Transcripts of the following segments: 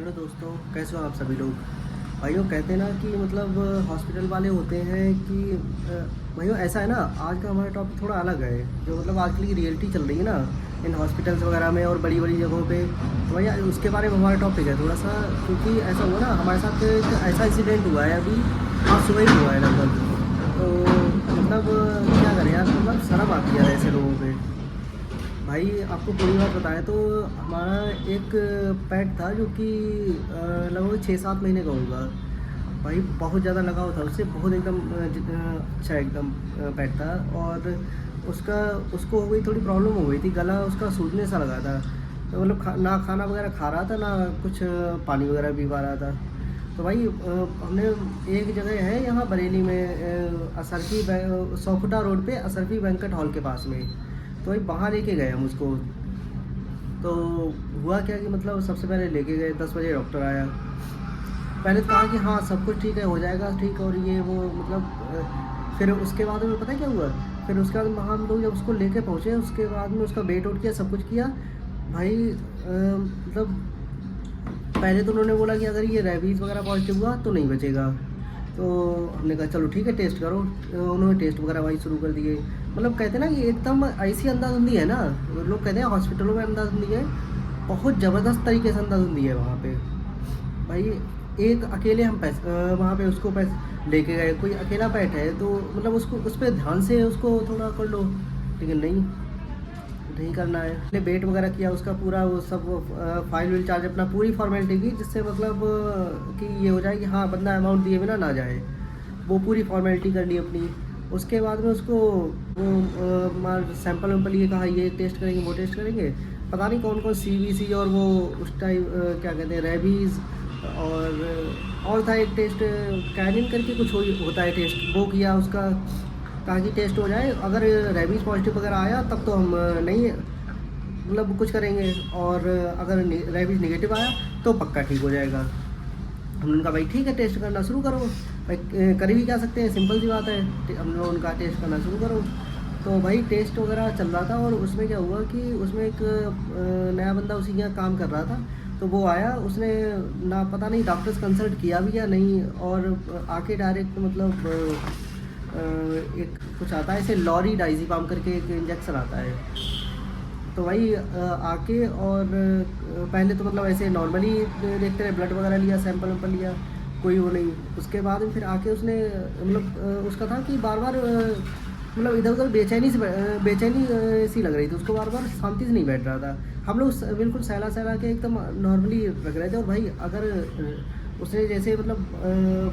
Hello दोस्तों, कैसे हो आप सभी लोग। भाइयों, कहते हैं ना कि मतलब हॉस्पिटल वाले होते हैं कि भाइयों ऐसा है ना, आज का हमारा टॉपिक थोड़ा अलग है। जो मतलब आजकल की रियलिटी चल रही है ना इन हॉस्पिटल्स वगैरह में और बड़ी बड़ी जगहों पे, तो भैया उसके बारे में हमारा टॉपिक है थोड़ा सा। क्योंकि ऐसा हुआ ना, हमारे साथ एक ऐसा इंसिडेंट हुआ है अभी, आज सुबह ही हुआ है लगभग। तो मतलब क्या करें यार, मतलब शर्म आती है यार ऐसे लोगों पे। भाई आपको पूरी बात बताएं तो हमारा एक पेट था जो कि लगभग 6-7 महीने का होगा। भाई बहुत ज़्यादा लगाव था उससे, बहुत एकदम अच्छा एकदम पेट था। और उसका उसको हो गई थोड़ी प्रॉब्लम हो गई थी, गला उसका सूजने सा लगा था। तो मतलब ना खाना वगैरह खा रहा था, ना कुछ पानी वगैरह पी पा रहा था। तो भाई हमने एक जगह है यहाँ बरेली में, सौखुटा रोड पे असरफी बैंक्वेट हॉल के पास में। तो भाई वहाँ लेके गए हम उसको। तो हुआ क्या कि मतलब सबसे पहले लेके गए, 10 बजे डॉक्टर आया। पहले तो कहा कि हाँ सब कुछ ठीक है, हो जाएगा ठीक, और ये वो मतलब फिर उसके बाद में पता है क्या हुआ। फिर उसके बाद वहाँ हम लोग जब उसको लेके पहुँचे, उसके बाद में उसका वेट उठ किया, सब कुछ किया। भाई मतलब पहले तो उन्होंने बोला कि अगर ये रेबीज़ वगैरह पॉजिटिव हुआ तो नहीं बचेगा। तो हमने कहा चलो ठीक है, टेस्ट करो। उन्होंने टेस्ट वगैरह वही शुरू कर दिए। मतलब कहते हैं ना कि एकदम ऐसी अंधाधुंधी है ना, लोग कहते हैं हॉस्पिटलों में अंधाधुंधी है, बहुत ज़बरदस्त तरीके से अंधाधुंधी है वहाँ पे। भाई एक अकेले हम वहाँ पे उसको लेके गए, कोई अकेला पेट है तो मतलब उसको उस पर ध्यान से उसको थोड़ा कर लो, लेकिन नहीं, नहीं करना है। हमने वेट वगैरह किया उसका पूरा, वो सब फाइल विल चार्ज, अपना पूरी फॉर्मेलिटी की, जिससे मतलब कि ये हो जाए कि हाँ बंदा अमाउंट दिए बिना ना जाए। वो पूरी फॉर्मेलिटी कर ली अपनी। उसके बाद में उसको वो सैंपल वैम्पल ये कहा, ये टेस्ट करेंगे वो टेस्ट करेंगे, पता नहीं कौन कौन CBC और वो उस टाइप क्या कहते हैं रेबीज़, और था एक टेस्ट कैनिन करके कुछ होता है टेस्ट, वो किया उसका। कहा कि टेस्ट हो जाए, अगर रेबीज़ पॉजिटिव वगैरह आया तब तो हम नहीं मतलब कुछ करेंगे, और अगर रेबीज़ निगेटिव आया तो पक्का ठीक हो जाएगा। हमने उनका भाई ठीक है टेस्ट करना शुरू करो। भाई कर भी क्या सकते हैं, सिंपल सी बात है। हम लोग उनका टेस्ट करना शुरू करो। तो भाई टेस्ट वगैरह चल रहा था, और उसमें क्या हुआ कि उसमें एक नया बंदा उसी के यहाँ काम कर रहा था। तो वो आया, उसने ना पता नहीं डॉक्टर्स कंसल्ट किया भी या नहीं, और आके डायरेक्ट मतलब एक कुछ आता है ऐसे लॉरी डाइजीपाम करके एक इंजेक्शन आता है। तो भाई आके और पहले तो मतलब ऐसे नॉर्मली देखते रहे, ब्लड वगैरह लिया, सैंपल वैम्पल लिया, कोई वो नहीं। उसके बाद में फिर आके उसने मतलब उसका था कि बार बार मतलब इधर उधर बेचैनी सी लग रही थी उसको, बार बार शांति से नहीं बैठ रहा था। हम लोग बिल्कुल सहला सहला के एकदम नॉर्मली रख रहे थे। और भाई अगर उसने जैसे मतलब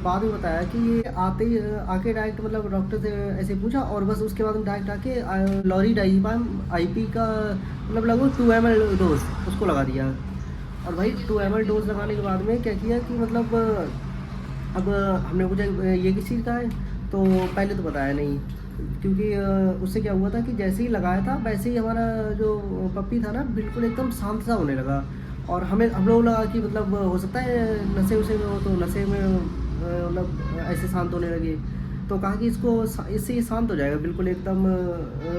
बाद में बताया कि ये आते ही आके डायरेक्ट मतलब डॉक्टर से ऐसे पूछा, और बस उसके बाद डायरेक्ट आके लॉरी डाइजीपाम IP का मतलब लगभग 2 ml डोज उसको लगा दिया। और भाई 2 ml डोज लगाने के बाद में क्या किया कि मतलब अब हमने पूछा ये किस चीज़ का है, तो पहले तो बताया नहीं। क्योंकि उससे क्या हुआ था कि जैसे ही लगाया था वैसे ही हमारा जो पप्पी था ना बिल्कुल एकदम शांत सा होने लगा। और हम लोग लगा कि मतलब हो सकता है नशे वशे में हो, तो नशे में मतलब ऐसे शांत होने लगे। तो कहा कि इससे ये शांत हो जाएगा बिल्कुल एकदम,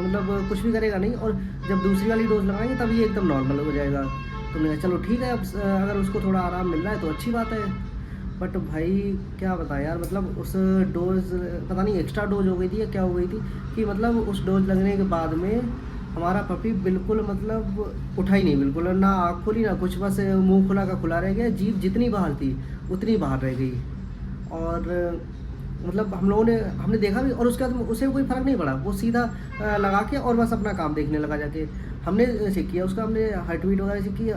मतलब कुछ भी करेगा नहीं, और जब दूसरी वाली डोज लगाएंगे तब ये एकदम नॉर्मल हो जाएगा। तो मैंने कहा चलो ठीक है, अब अगर उसको थोड़ा आराम मिल रहा है तो अच्छी बात है। बट भाई क्या बताएं यार, मतलब उस डोज पता नहीं एक्स्ट्रा डोज हो गई थी या क्या हो गई थी, कि मतलब उस डोज लगने के बाद में हमारा पपी बिल्कुल मतलब उठा ही नहीं, बिल्कुल ना आँख खुली ना कुछ, बस मुंह खुला का खुला रह गया। जीभ जितनी बाहर थी उतनी बाहर रह गई। और मतलब हमने देखा भी, और उसके बाद उसे कोई फ़र्क नहीं पड़ा, वो सीधा लगा के और बस अपना काम देखने लगा जाके। हमने चेक किया उसका, हमने हार्ट बीट वगैरह चेक किया,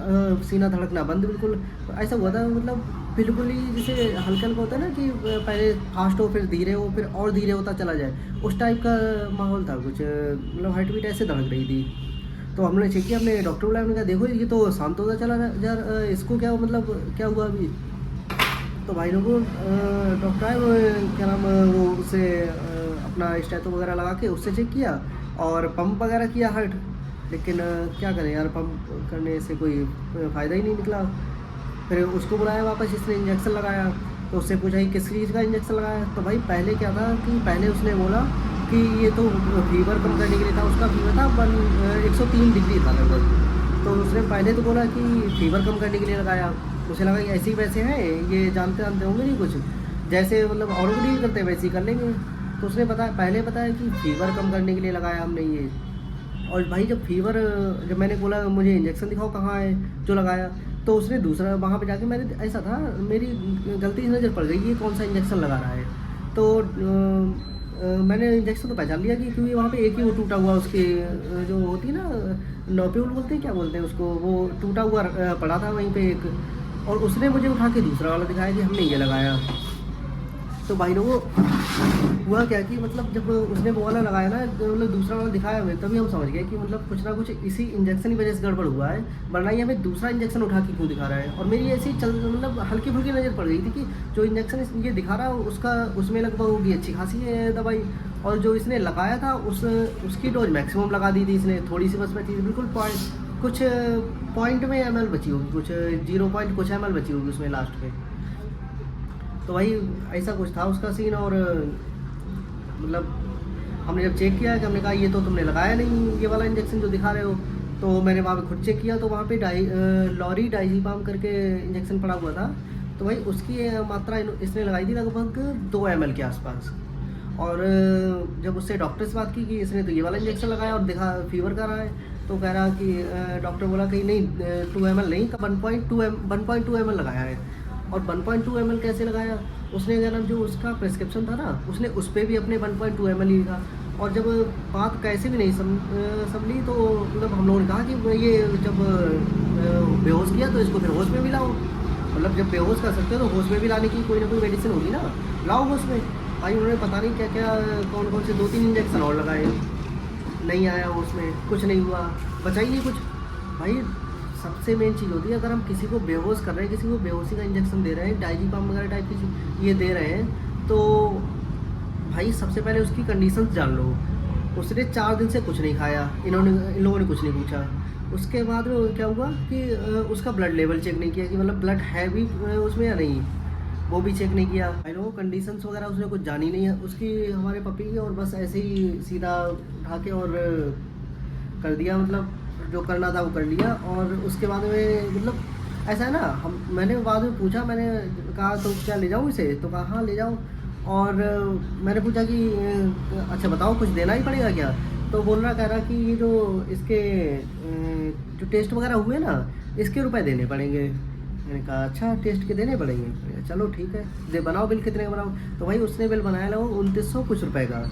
सीना धड़कना बंद बिल्कुल। ऐसा हुआ था मतलब बिल्कुल ही जैसे हल्का हल्का होता है ना कि पहले फास्ट हो फिर धीरे हो फिर और धीरे होता चला जाए, उस टाइप का माहौल था कुछ, मतलब हार्ट बीट ऐसे धड़क रही थी। तो हमने चेक किया, हमने डॉक्टर बुलाया, हमने कहा देखो ये तो शांत होता चला जा इसको क्या मतलब क्या हुआ अभी। तो भाई लोगों डॉक्टर आए, वो क्या नाम वो उसे अपना स्टेथो वगैरह लगा के उससे चेक किया और पंप वगैरह किया हार्ट। लेकिन क्या करें यार, पंप करने से कोई फ़ायदा ही नहीं निकला। फिर उसको बुलाया वापस, इसने इंजेक्शन लगाया। तो उससे पूछा कि किस चीज़ का इंजेक्शन लगाया। तो भाई पहले क्या था कि पहले उसने बोला कि ये तो फीवर कम करने के लिए था, उसका फीवर था 103 डिग्री था लगभग। तो उसने पहले तो बोला कि फीवर कम करने के लिए लगाया। मुझे लगा कि ऐसे ही वैसे हैं, ये जानते जानते होंगे नहीं कुछ, जैसे मतलब औरों को डील करते हैं वैसे ही कर लेंगे। तो उसने पहले बताया कि फ़ीवर कम करने के लिए लगाया हमने ये। और भाई जब मैंने बोला मुझे इंजेक्शन दिखाओ कहाँ है जो लगाया, तो उसने दूसरा वहाँ पे जाके, मैंने ऐसा था मेरी गलती से नज़र पड़ गई ये कौन सा इंजेक्शन लगा रहा है। तो मैंने इंजेक्शन तो पहचान लिया कि क्योंकि वहाँ पे एक ही वो टूटा हुआ उसके जो होती है ना नोप्यूल बोलते हैं क्या बोलते हैं उसको, वो टूटा हुआ पड़ा था वहीं पे एक। और उसने मुझे उठा के दूसरा वाला दिखाया कि हमने ये लगाया। तो भाई लोगों हुआ क्या कि मतलब जब उसने वो वाला लगाया ना, मतलब दूसरा वाला दिखाया हमें, तभी हम समझ गए कि मतलब कुछ ना कुछ इसी इंजेक्शन की वजह से गड़बड़ हुआ है, वरना ये हमें दूसरा इंजेक्शन उठा के क्यों दिखा रहा है। और मेरी ऐसी मतलब हल्की फुल्की नज़र पड़ गई थी कि जो इंजेक्शन ये दिखा रहा है उसका उसमें लगभग होगी अच्छी खासी है दवाई, और जो इसने लगाया था उसकी डोज मैक्सिमम लगा दी थी इसने, थोड़ी सी बस बची थी, बिल्कुल कुछ पॉइंट में ml बची होगी, कुछ 0 पॉइंट कुछ ml बची होगी उसमें लास्ट में। तो भाई ऐसा कुछ था उसका सीन। और मतलब हमने जब चेक किया कि हमने कहा ये तो तुमने लगाया नहीं ये वाला इंजेक्शन जो दिखा रहे हो, तो मैंने वहाँ पे खुद चेक किया तो वहाँ पे लॉरी डाइजीपाम करके इंजेक्शन पड़ा हुआ था। तो भाई उसकी मात्रा इसने लगाई थी लगभग 2 ml के आसपास। और जब उससे डॉक्टर से बात की कि इसने तो ये वाला इंजेक्शन लगाया और दिखा फीवर कर रहा है, तो कह रहा कि डॉक्टर बोला कि नहीं 2 ml नहीं, 1.2 ml लगाया है। और 1.2 ml कैसे लगाया, उसने क्या नाम जो उसका प्रिस्क्रिप्शन था ना, उसने उस पर भी अपने 1.2 ml ही लिखा। और जब बात कैसे भी नहीं संभली, तो मतलब हम लोगों ने कहा कि ये जब बेहोश किया तो इसको फिर होश में भी लाओ, मतलब जब बेहोश कर सकते हो तो होश में भी लाने की कोई ना कोई मेडिसिन होगी ना, लाओ होश में। भाई उन्होंने पता नहीं क्या क्या कौन कौन से 2-3 इंजेक्शन और लगाए, नहीं आया होश में, कुछ नहीं हुआ, बचा ही नहीं कुछ। भाई सबसे मेन चीज़ होती है, अगर हम किसी को बेहोश कर रहे हैं, किसी को बेहोशी का इंजेक्शन दे रहे हैं, डाइजीपाम वगैरह टाइप की ये दे रहे हैं, तो भाई सबसे पहले उसकी कंडीशंस जान लो। उसने 4 दिन से कुछ नहीं खाया, इन लोगों ने कुछ नहीं पूछा। उसके बाद में क्या हुआ कि उसका ब्लड लेवल चेक नहीं किया कि मतलब ब्लड है भी उसमें या नहीं, वो भी चेक नहीं किया। भाई लोगों कंडीशंस वगैरह उसने कुछ जानी नहीं है उसकी, हमारे पपी की, और बस ऐसे ही सीधा उठा के और कर दिया, मतलब जो करना था वो कर लिया। और उसके बाद में मतलब ऐसा है ना, मैंने बाद में पूछा, मैंने कहा तो क्या ले जाऊँ इसे, तो कहा हाँ ले जाओ। और मैंने पूछा कि अच्छा बताओ कुछ देना ही पड़ेगा क्या, तो बोल रहा कह रहा कि ये जो इसके जो टेस्ट वगैरह हुए ना, इसके रुपए देने पड़ेंगे। मैंने कहा अच्छा टेस्ट के देने पड़ेंगे, चलो ठीक है दे बनाओ बिल, कितने का बनाओ। तो भाई उसने बिल बनाया लो 2900 कुछ रुपए का।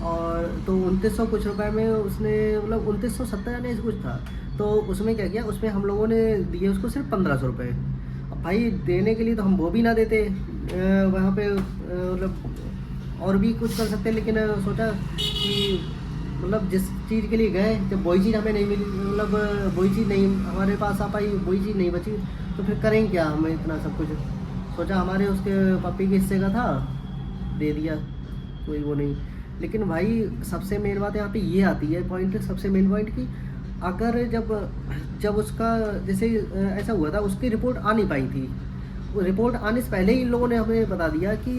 और तो 2900 कुछ रुपए में उसने मतलब 2970 यानी ऐसे कुछ था। तो उसमें क्या किया, उसमें हम लोगों ने दिए उसको सिर्फ 1500 रुपये। अब भाई देने के लिए तो हम वो भी ना देते, वहाँ पे मतलब और भी कुछ कर सकते, लेकिन सोचा कि मतलब जिस चीज़ के लिए गए जब वही चीज़ हमें नहीं मिली, मतलब वही चीज़ नहीं हमारे पास आ पाई, वही चीज़ नहीं बची, तो फिर करें क्या हमें इतना सब कुछ। सोचा हमारे उसके पपी के हिस्से का था, दे दिया, कोई वो नहीं। लेकिन भाई सबसे मेन बात यहाँ पे ये आती है पॉइंट, सबसे मेन पॉइंट की अगर जब उसका जैसे ऐसा हुआ था, उसकी रिपोर्ट आ नहीं पाई थी, वो रिपोर्ट आने से पहले ही इन लोगों ने हमें बता दिया कि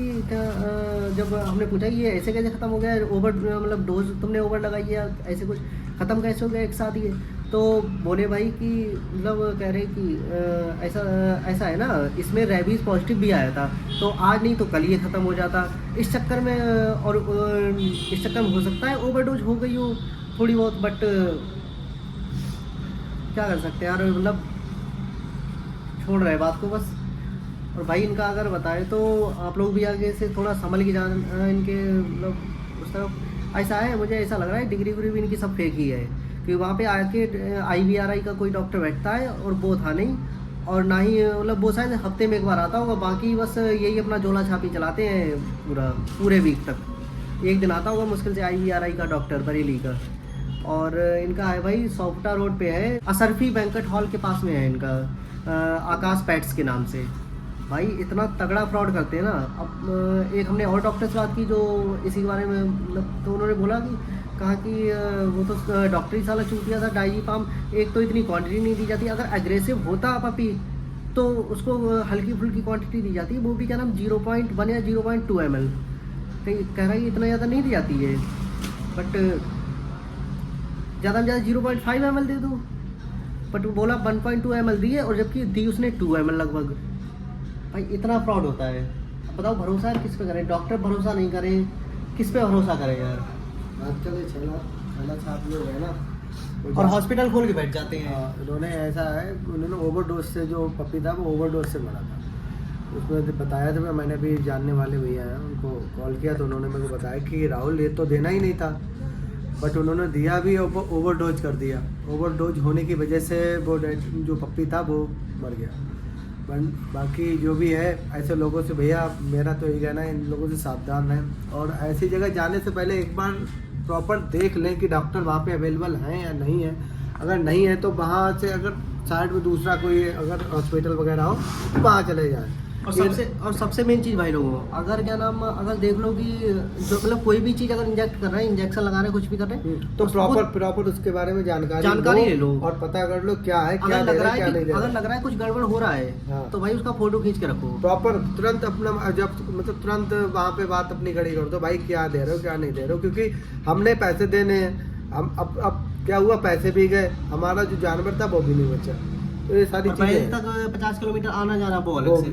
जब हमने पूछा कि ये ऐसे कैसे ख़त्म हो गया, ओवर मतलब डोज तुमने ओवर लगाई है, ऐसे कुछ ख़त्म कैसे हो गया एक साथ ये। तो बोले भाई कि मतलब कह रहे कि ऐसा है ना, इसमें रेबीज़ पॉजिटिव भी आया था, तो आज नहीं तो कल ये ख़त्म हो जाता। इस चक्कर में और इस चक्कर में हो सकता है ओवरडोज हो गई हो थोड़ी बहुत, बट क्या कर सकते हैं यार, मतलब छोड़ रहे बात को बस। और भाई इनका अगर बताएं तो आप लोग भी आगे से थोड़ा संभल के जान इनके मतलब उस तरफ। ऐसा है मुझे ऐसा लग रहा है डिग्री भी इनकी सब फेक ही है, कि वहाँ पे आके IVRI का कोई डॉक्टर बैठता है और वो था नहीं, और ना ही मतलब वो शायद हफ्ते में एक बार आता होगा, बाकी बस यही अपना झोला छापी चलाते हैं पूरे वीक तक। एक दिन आता होगा मुश्किल से IVRI का डॉक्टर बरेली का। और इनका है भाई सॉफ्टा रोड पे है, असरफी बैंकेट हॉल के पास में है इनका, आकाश पेट्स के नाम से। भाई इतना तगड़ा फ्रॉड करते हैं ना। अब एक हमने और डॉक्टर से बात की जो इसी के बारे में मतलब, तो उन्होंने बोला कि कहा कि वो तो डॉक्टर ही साला चूतिया था, डाइजीपाम एक तो इतनी क्वांटिटी नहीं दी जाती, अगर एग्रेसिव होता पपी तो उसको हल्की फुल्की क्वांटिटी दी जाती, वो भी क्या नाम 0.1 या 0.2 ml, कह रहा है इतना ज़्यादा नहीं दी जाती है, बट ज़्यादा से ज़्यादा 0.5 ml दे दो। बट वो बोला 1.2 ml दी है, और जबकि दी उसने 2 ml लगभग। भाई इतना फ्रॉड होता है। अब बताओ भरोसा यार किस पे करें? डॉक्टर भरोसा नहीं करें, किस पे भरोसा करें यार? आजकल ये छेला छाप लोग है ना, और हॉस्पिटल खोल के बैठ जाते हैं। हाँ, उन्होंने ऐसा है, उन्होंने ओवरडोज से, जो पपी था वो ओवरडोज से मरा था। उसमें बताया था, मैंने भी जानने वाले भैया हैं उनको कॉल किया, तो उन्होंने मेरे को बताया कि राहुल ये तो देना ही नहीं था, बट उन्होंने दिया भी, ओवरडोज कर दिया। ओवरडोज होने की वजह से वो जो पप्पी था वो मर गया। बाकी जो भी है, ऐसे लोगों से भैया मेरा तो यही कहना है, इन लोगों से सावधान रहें, और ऐसी जगह जाने से पहले एक बार प्रॉपर देख लें कि डॉक्टर वहाँ पे अवेलेबल हैं या नहीं है। अगर नहीं है तो वहाँ से, अगर साइड में दूसरा कोई अगर हॉस्पिटल वगैरह हो तो वहाँ चले जाएँ। और सबसे मेन चीज़ भाई लोगों, अगर क्या नाम, अगर देख लो कि जो मतलब कोई भी चीज़ अगर इंजेक्ट कर रहे हैं, इंजेक्शन लगा रहे हैं, कुछ भी कर रहे हैं, तो प्रॉपर उसके बारे में जानकारी ले लो और पता कर लो क्या है, क्या अगर दे रहा है, क्या नहीं दे रहा है। अगर लग रहा है कुछ गड़बड़ हो रहा है, हाँ। तो भाई उसका फोटो खींच के रखो प्रॉपर, तुरंत अपना, जब मतलब तुरंत वहाँ पे बात अपनी खड़ी कर दो, भाई क्या दे रहे हो क्या नहीं दे रहे हो, क्योंकि हमने पैसे देने हैं। हम अब क्या हुआ, पैसे भी गए, हमारा जो जानवर था वो भी नहीं बचा। तो ये सारी चीजें तक 50 किलोमीटर आना जाना वो अलग से,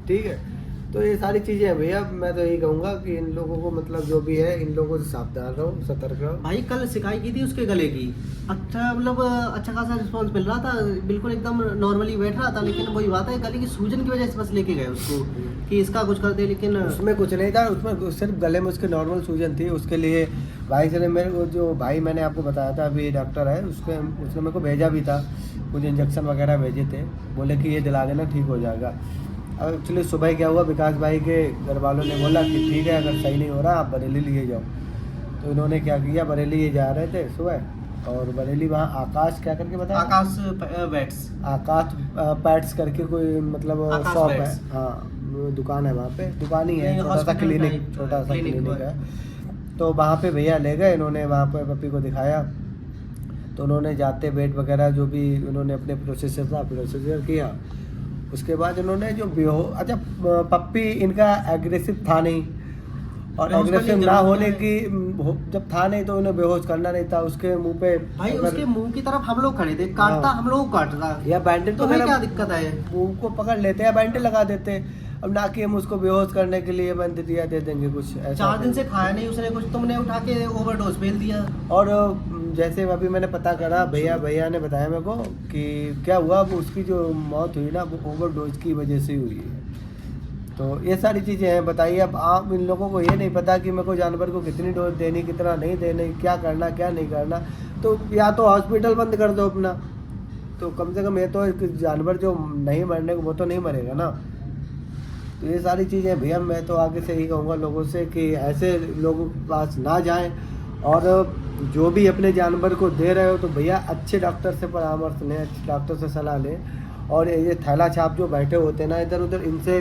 ठीक है। तो ये सारी चीज़ें हैं भैया, मैं तो यही कहूँगा कि इन लोगों को, मतलब जो भी है, इन लोगों से सावधान रहो, सतर्क रहो। भाई कल सिकाई की थी उसके गले की, अच्छा मतलब अच्छा खासा रिस्पॉन्स मिल रहा था, बिल्कुल एकदम नॉर्मली बैठ रहा था, लेकिन वही बात है, गले की सूजन की वजह से बस लेके गए उसको कि इसका कुछ कर दे, लेकिन उसमें कुछ नहीं था, उसमें सिर्फ गले में उसके नॉर्मल सूजन थी। उसके लिए भाई से मेरे को, जो भाई मैंने आपको बताया था अभी डॉक्टर है, उसने मेरे को भेजा भी था, कुछ इंजेक्शन वगैरह भेजे थे, बोले कि ये दिला देना ठीक हो जाएगा। अब एक्चुअली सुबह क्या हुआ, विकास भाई के घर वालों ने बोला कि ठीक है, अगर सही नहीं हो रहा आप बरेली लिए जाओ। तो इन्होंने क्या किया, बरेली ये जा रहे थे सुबह, और बरेली वहाँ आकाश क्या करके बताया, आकाश पैट्स करके कोई मतलब शॉप है, हाँ दुकान है वहाँ पे, दुकान ही है, छोटा सा क्लिनिक है। तो वहाँ पे भैया ले गए, इन्होंने वहाँ पे पप्पी को दिखाया, तो उन्होंने जाते वेट वगैरह जो भी उन्होंने अपने प्रोसीजर किया। उसके बाद उन्होंने जो अच्छा पप्पी इनका एग्रेसिव था नहीं, और एग्रेसिव ना होने की, जब था नहीं तो उन्हें बेहोश करना नहीं था। उसके मुंह पे भाई, उसके मुंह की तरफ हम लोग खड़े थे, काटता हम लोग काट रहा, या बैंडेज, तो क्या दिक्कत है, मुंह को पकड़ लेते हैं, बैंडेज लगा देते। अब ना कि हम उसको बेहोश करने के लिए बंद दिया दे देंगे कुछ ऐसा। 4 दिन से खाया नहीं उसने कुछ, तुमने उठा के ओवरडोज फेल दिया। और जैसे अभी मैंने पता करा, भैया ने बताया मेरे को कि क्या हुआ, वो उसकी जो मौत हुई ना, वो ओवरडोज की वजह से हुई है। तो ये सारी चीज़ें हैं। बताइए, अब आप इन लोगों को ये नहीं पता कि मेरे को जानवर को कितनी डोज देनी, कितना नहीं देनी, क्या करना क्या नहीं करना। तो या तो हॉस्पिटल बंद कर दो अपना, तो कम से कम ये तो एक जानवर जो नहीं मरने को, वो तो नहीं मरेगा ना। तो ये सारी चीज़ें भैया, मैं तो आगे से यही कहूँगा लोगों से कि ऐसे लोगों के पास ना जाएं, और जो भी अपने जानवर को दे रहे हो तो भैया अच्छे डॉक्टर से परामर्श लें, अच्छे डॉक्टर से सलाह लें। और ये थैला छाप जो बैठे होते हैं ना इधर उधर, इनसे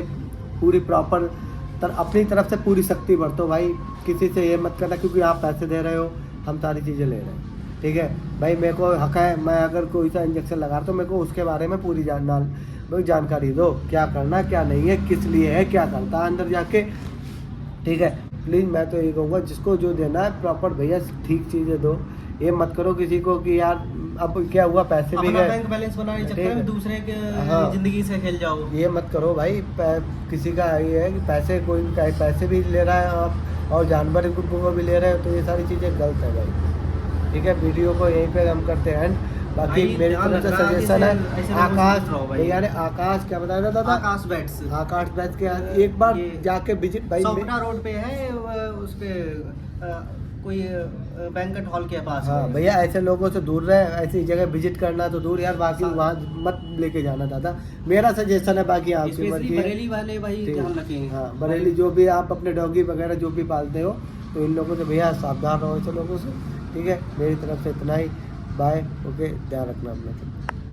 पूरी प्रॉपर अपनी तरफ से पूरी शक्ति बरतो भाई। किसी से ये मत करना क्योंकि आप पैसे दे रहे हो, हम सारी चीज़ें ले रहे हैं, ठीक है भाई। मेरे को हक है, मैं अगर कोई सा इंजेक्शन लगा रहा तो मेरे को उसके बारे में पूरी जानकारी दो, क्या करना क्या नहीं है, किस लिए है, क्या करता है अंदर जाके, ठीक है। प्लीज़ मैं तो ये कहूँगा, जिसको जो देना है प्रॉपर भैया ठीक चीज़ें दो। ये मत करो किसी को कि यार अब क्या हुआ, पैसे भी गए, बैंक बैलेंस बनाने के चक्कर में दूसरे के जिंदगी से खेल जाओ। ये मत करो भाई। किसी का ये है कि कोई पैसे भी ले रहा है आप, और जानवर को भी ले रहे हो, तो ये सारी चीज़ें गलत है भाई, ठीक है। वीडियो को यहीं पे हम करते हैं। बाकी मेरी तरफ से सजेशन है, आकाश भैया ने, आकाश क्या बताया था, आकाश बैट्स के एक बार जाके विजिट भाई, सौपना रोड पे है, उसके कोई बैंकेट हॉल के पास। हाँ भैया, ऐसे लोगों से दूर रहे, ऐसी जगह विजिट करना तो दूर यार, बाकी वहाँ मत लेके जाना दादा, मेरा सजेशन है। बाकी आपकी मर्जी है। बरेली वाले भाई ध्यान रखें। हाँ, बरेली जो भी आप अपने डॉगी वगैरह जो भी पालते हो, तो इन लोगों से भैया सावधान रहो ऐसे लोगों से, ठीक है। मेरी तरफ से इतना ही, बाय, ओके, ध्यान रखना अपना।